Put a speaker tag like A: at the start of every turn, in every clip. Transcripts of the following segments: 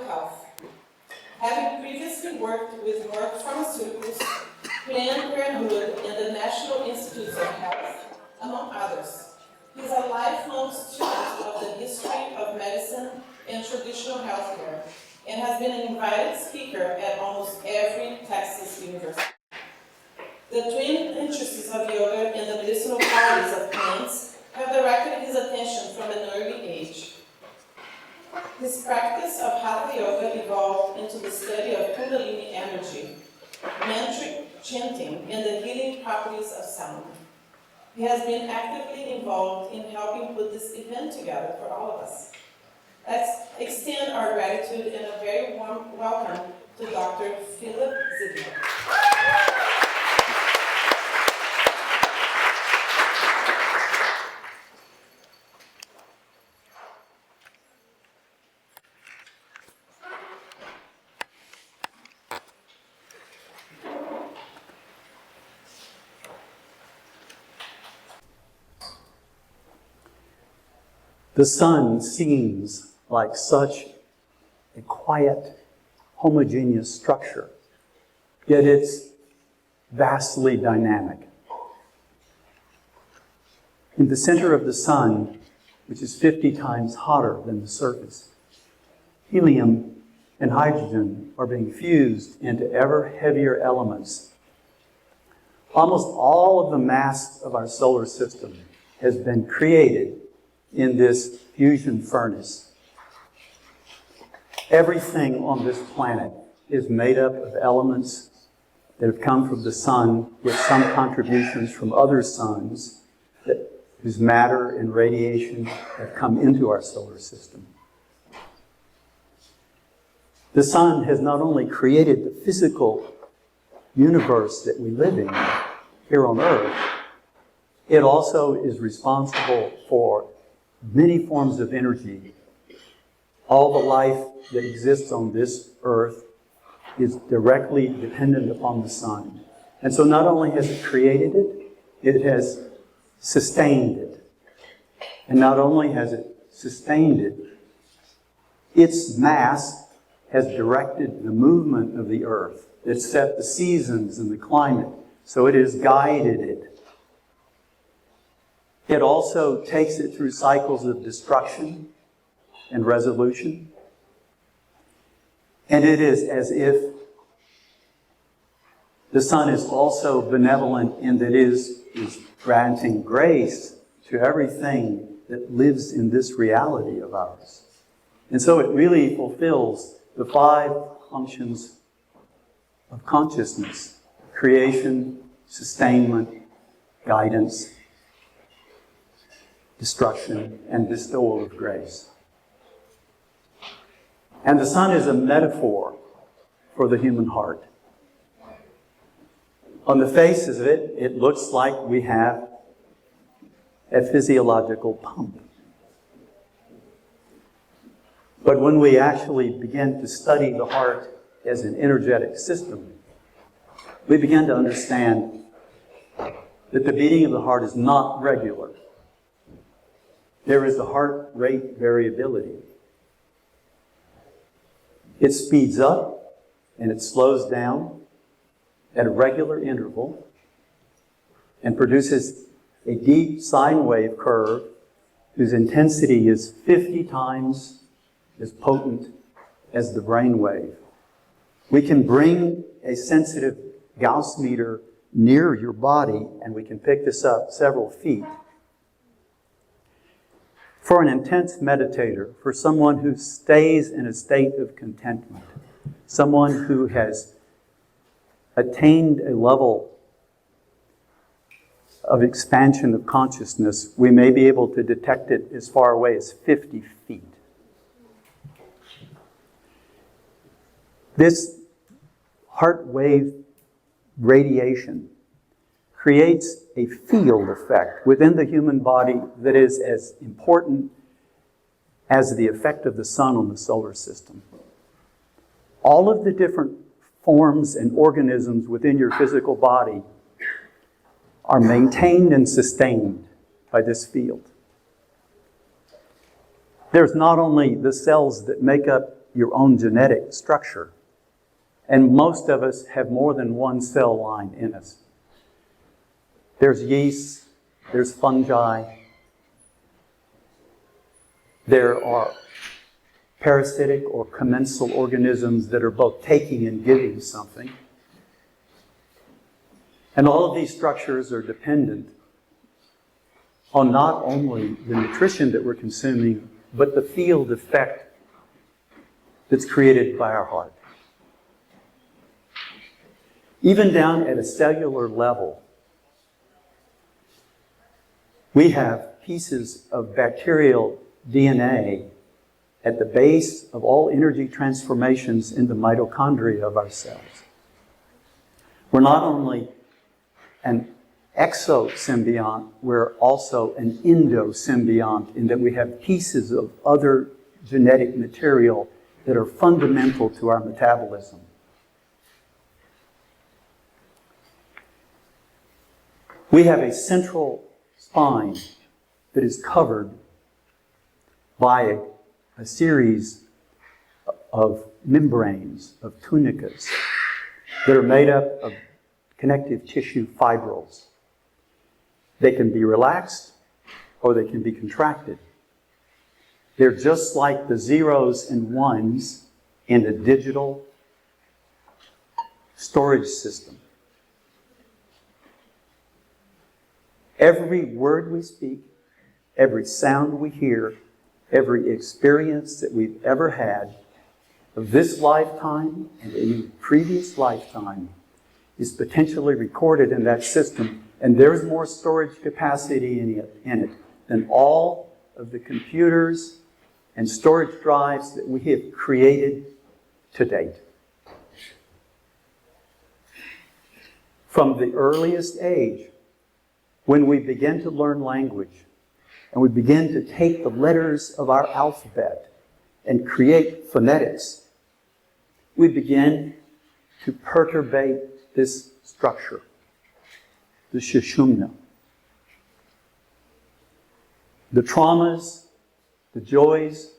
A: health. Having previously worked with Merck Pharmaceuticals, Planned Parenthood, and the National Institutes of Health, among others, he is a lifelong student of the history of medicine and traditional healthcare, and has been an invited speaker at almost every Texas university. The twin interests of yoga and the medicinal qualities of plants have directed his attention from an early age. His practice of Hatha Yoga evolved into the study of Kundalini energy, mantric chanting, and the healing properties of sound. He has been actively involved in helping put this event together for all of us. Let's extend our gratitude and a very warm welcome to Dr. Philip Zbylot.
B: The sun seems like such a quiet, homogeneous structure, yet it's vastly dynamic. In the center of the sun, which is 50 times hotter than the surface, helium and hydrogen are being fused into ever heavier elements. Almost all of the mass of our solar system has been created in this fusion furnace. Everything on this planet is made up of elements that have come from the sun, with some contributions from other suns whose matter and radiation have come into our solar system. The sun has not only created the physical universe that we live in here on Earth, it also is responsible for many forms of energy. All the life that exists on this earth is directly dependent upon the sun. And so not only has it created it, it has sustained it. And not only has it sustained it, its mass has directed the movement of the earth. It set the seasons and the climate, so it has guided it. It also takes it through cycles of destruction and resolution. And it is as if the sun is also benevolent in that it is granting grace to everything that lives in this reality of ours. And so it really fulfills the 5 functions of consciousness: creation, sustainment, guidance, destruction, and bestowal of grace. And the sun is a metaphor for the human heart. On the faces of it, it looks like we have a physiological pump. But when we actually begin to study the heart as an energetic system, we begin to understand that the beating of the heart is not regular. There is a heart rate variability. It speeds up and it slows down at a regular interval and produces a deep sine wave curve whose intensity is 50 times as potent as the brain wave. We can bring a sensitive Gauss meter near your body and we can pick this up several feet. For an intense meditator, for someone who stays in a state of contentment, someone who has attained a level of expansion of consciousness, we may be able to detect it as far away as 50 feet. This heart wave radiation creates a field effect within the human body that is as important as the effect of the sun on the solar system. All of the different forms and organisms within your physical body are maintained and sustained by this field. There's not only the cells that make up your own genetic structure. And most of us have more than one cell line in us. There's yeast, there's fungi, there are parasitic or commensal organisms that are both taking and giving something. And all of these structures are dependent on not only the nutrition that we're consuming, but the field effect that's created by our heart. Even down at a cellular level, we have pieces of bacterial DNA at the base of all energy transformations in the mitochondria of our cells. We're not only an exosymbiont, we're also an endosymbiont in that we have pieces of other genetic material that are fundamental to our metabolism. We have a central spine that is covered by a series of membranes, of tunicas, that are made up of connective tissue fibrils. They can be relaxed or they can be contracted. They're just like the zeros and ones in a digital storage system. Every word we speak, every sound we hear, every experience that we've ever had of this lifetime and any previous lifetime is potentially recorded in that system, and there's more storage capacity in it than all of the computers and storage drives that we have created to date. From the earliest age, when we begin to learn language, and we begin to take the letters of our alphabet and create phonetics, we begin to perturbate this structure, the sushumna. The traumas, the joys,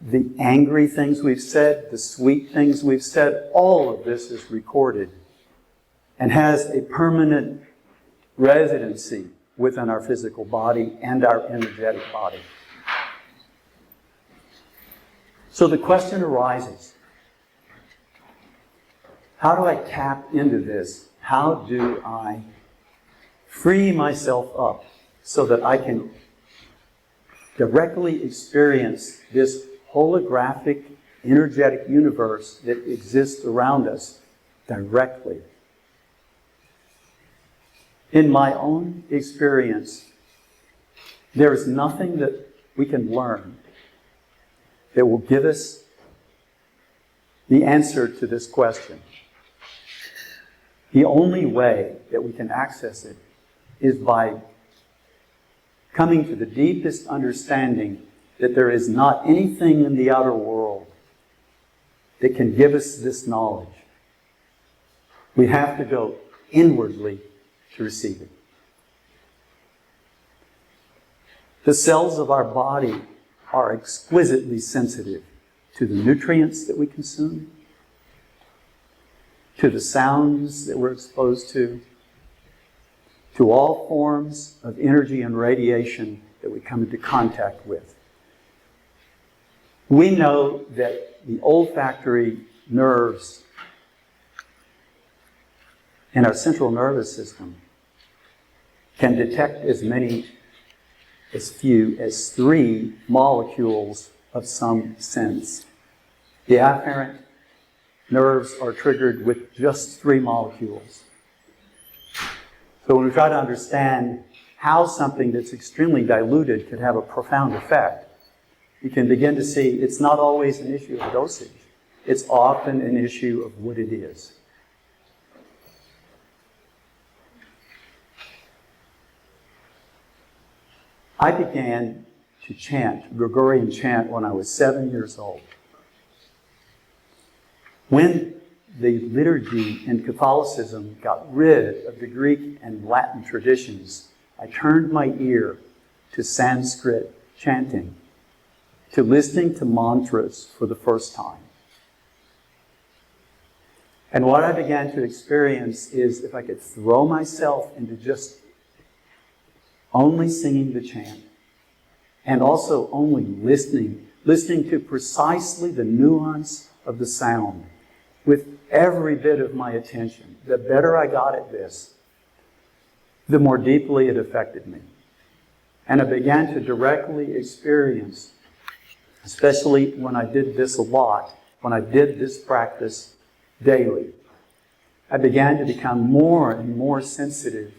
B: the angry things we've said, the sweet things we've said, all of this is recorded and has a permanent residency within our physical body and our energetic body. So the question arises, how do I tap into this? How do I free myself up so that I can directly experience this holographic, energetic universe that exists around us directly? In my own experience, there is nothing that we can learn that will give us the answer to this question. The only way that we can access it is by coming to the deepest understanding that there is not anything in the outer world that can give us this knowledge. We have to go inwardly to receive it. The cells of our body are exquisitely sensitive to the nutrients that we consume, to the sounds that we're exposed to all forms of energy and radiation that we come into contact with. We know that the olfactory nerves in our central nervous system can detect as few as 3 molecules of some sense. The afferent nerves are triggered with just 3 molecules. So when we try to understand how something that's extremely diluted could have a profound effect, you can begin to see it's not always an issue of dosage. It's often an issue of what it is. I began to chant, Gregorian chant, when I was 7 years old. When the liturgy in Catholicism got rid of the Greek and Latin traditions, I turned my ear to Sanskrit chanting. to listening to mantras for the first time. And what I began to experience is if I could throw myself into just only singing the chant, and also only listening to precisely the nuance of the sound with every bit of my attention, the better I got at this, the more deeply it affected me. And I began to directly experience, especially when I did this a lot, when I did this practice daily, I began to become more and more sensitive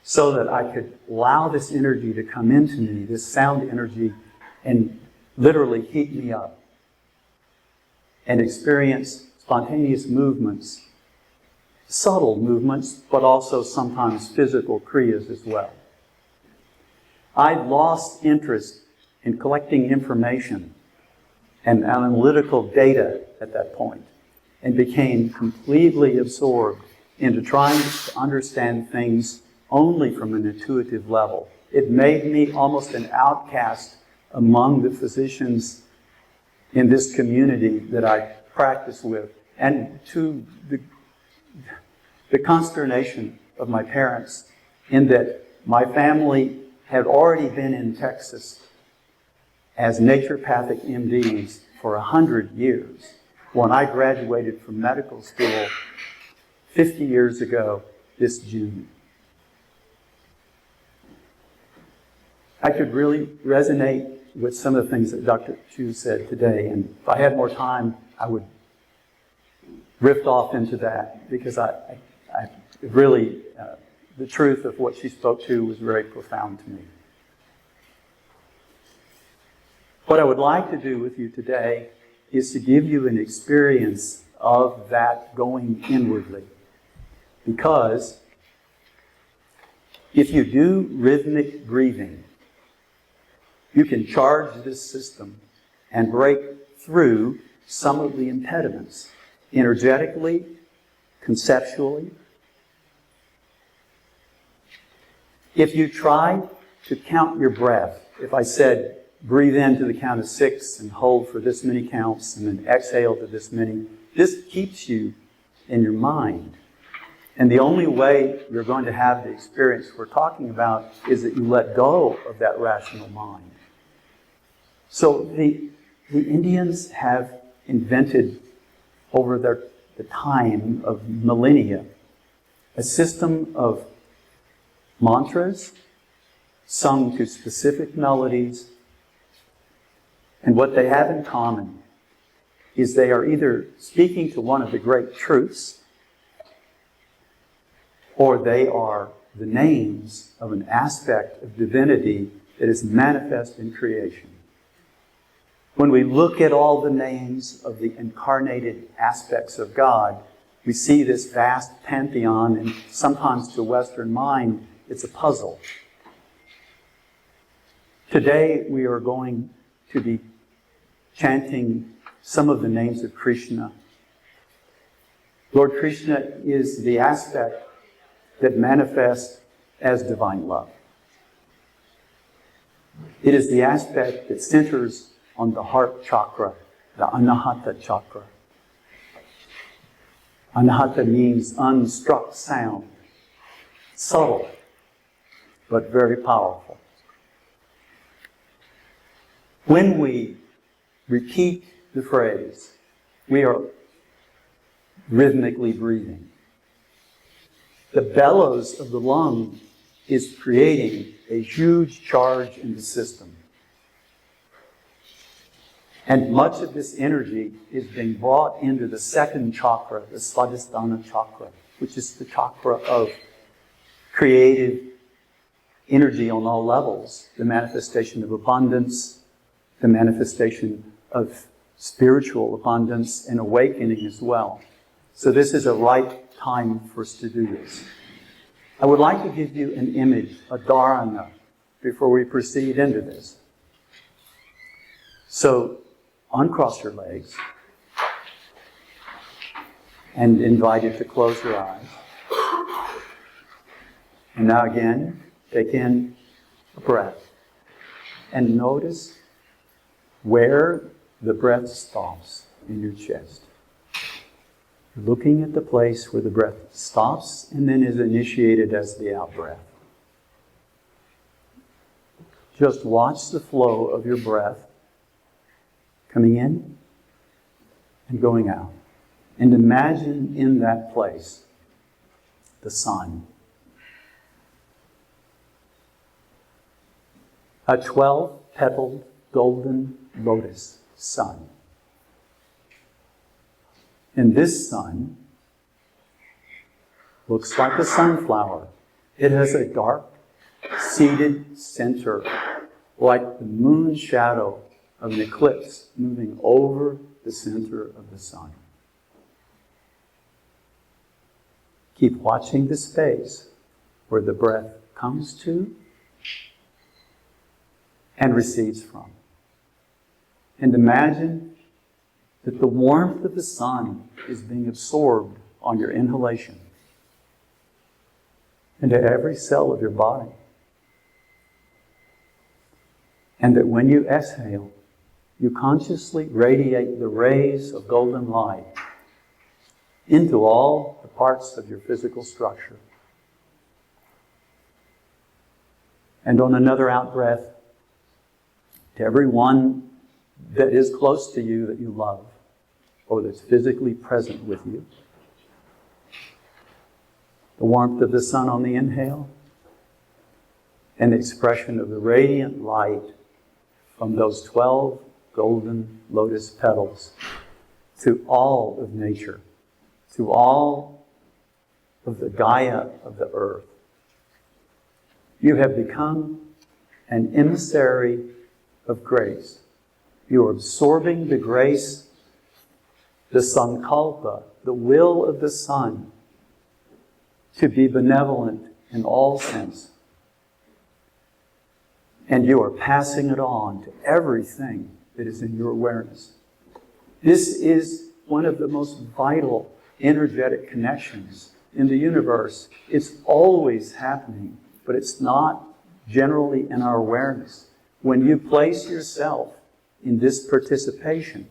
B: so that I could allow this energy to come into me, this sound energy, and literally heat me up and experience spontaneous movements, subtle movements, but also sometimes physical kriyas as well. I lost interest in collecting information and analytical data at that point and became completely absorbed into trying to understand things only from an intuitive level. It made me almost an outcast among the physicians in this community that I practice with, and to the consternation of my parents, in that my family had already been in Texas as naturopathic MDs for 100 years. When I graduated from medical school 50 years ago this June. I could really resonate with some of the things that Dr. Chu said today, and if I had more time, I would riff off into that, because I really, the truth of what she spoke to was very profound to me. What I would like to do with you today is to give you an experience of that going inwardly. Because if you do rhythmic breathing, you can charge this system and break through some of the impediments, energetically, conceptually. If you try to count your breath, if I said, breathe in to the count of 6 and hold for this many counts and then exhale to this many, this keeps you in your mind. And the only way you're going to have the experience we're talking about is that you let go of that rational mind. So the Indians have invented, over the time of millennia, a system of mantras sung to specific melodies. And what they have in common is they are either speaking to one of the great truths, or they are the names of an aspect of divinity that is manifest in creation. When we look at all the names of the incarnated aspects of God, we see this vast pantheon, and sometimes to Western mind, it's a puzzle. Today we are going to be chanting some of the names of Krishna. Lord Krishna is the aspect that manifests as divine love. It is the aspect that centers on the heart chakra, the Anahata chakra. Anahata means unstruck sound, subtle, but very powerful. When we repeat the phrase, we are rhythmically breathing. The bellows of the lung is creating a huge charge in the system. And much of this energy is being brought into the second chakra, the Svadhisthana chakra, which is the chakra of creative energy on all levels, the manifestation of abundance, the manifestation of spiritual abundance and awakening as well. So this is a right time for us to do this. I would like to give you an image, a dharana, before we proceed into this. So uncross your legs and invite you to close your eyes. And now again, take in a breath and notice where the breath stops in your chest. You're looking at the place where the breath stops and then is initiated as the out-breath. Just watch the flow of your breath coming in and going out. And imagine in that place the sun. A 12-petaled golden lotus sun. And this sun looks like a sunflower. It has a dark, seated center, like the moon shadow of an eclipse moving over the center of the sun. Keep watching the space where the breath comes to and recedes from. And imagine that the warmth of the sun is being absorbed on your inhalation into every cell of your body. And that when you exhale, you consciously radiate the rays of golden light into all the parts of your physical structure. And on another out-breath, to everyone that is close to you that you love, or that's physically present with you. The warmth of the sun on the inhale, and the expression of the radiant light from those 12 golden lotus petals to all of nature, to all of the Gaia of the earth. You have become an emissary of grace. You are absorbing the grace, the sankalpa, the will of the sun, to be benevolent in all sense. And you are passing it on to everything that is in your awareness. This is one of the most vital energetic connections in the universe. It's always happening, but it's not generally in our awareness. When you place yourself in this participation,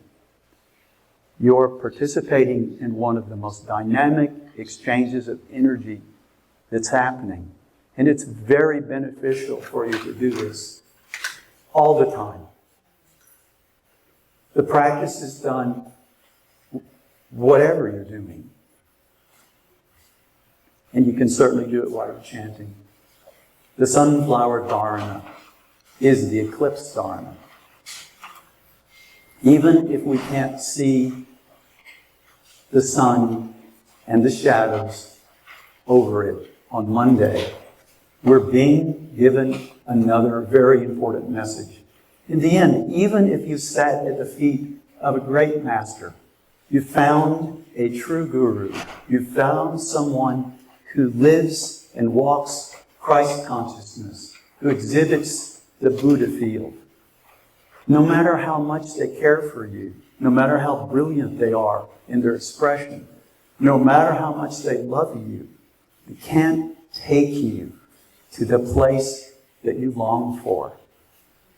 B: you're participating in one of the most dynamic exchanges of energy that's happening. And it's very beneficial for you to do this all the time. The practice is done whatever you're doing. And you can certainly do it while you're chanting. The sunflower dharana is the eclipse dharana. Even if we can't see the sun and the shadows over it on Monday, we're being given another very important message. In the end, even if you sat at the feet of a great master, you found a true guru, you found someone who lives and walks Christ consciousness, who exhibits the Buddha field. No matter how much they care for you, no matter how brilliant they are in their expression, no matter how much they love you, they can't take you to the place that you long for.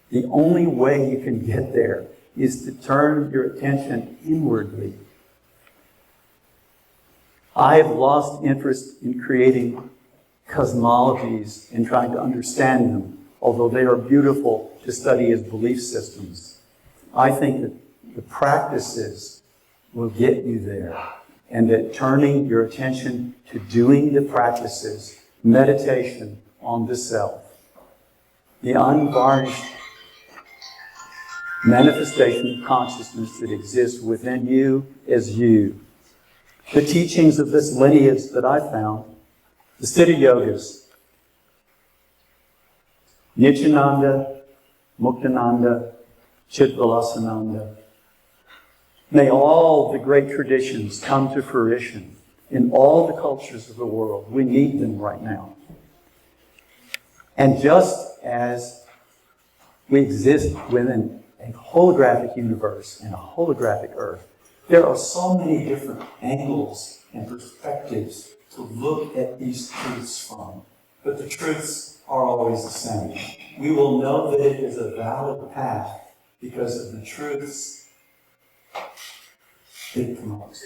B: The only way you can get there is to turn your attention inwardly. I have lost interest in creating cosmologies and trying to understand them, although they are beautiful to study as belief systems. I think that the practices will get you there, and that turning your attention to doing the practices, meditation on the self, the unvarnished manifestation of consciousness that exists within you as you. The teachings of this lineage that I found, the Siddha Yogas, Nityananda, Muktananda, Chidvilasananda, may all the great traditions come to fruition in all the cultures of the world. We need them right now. And just as we exist within a holographic universe and a holographic earth, there are so many different angles and perspectives to look at these truths from. But the truths are always the same. We will know that it is a valid path because of the truths it promotes.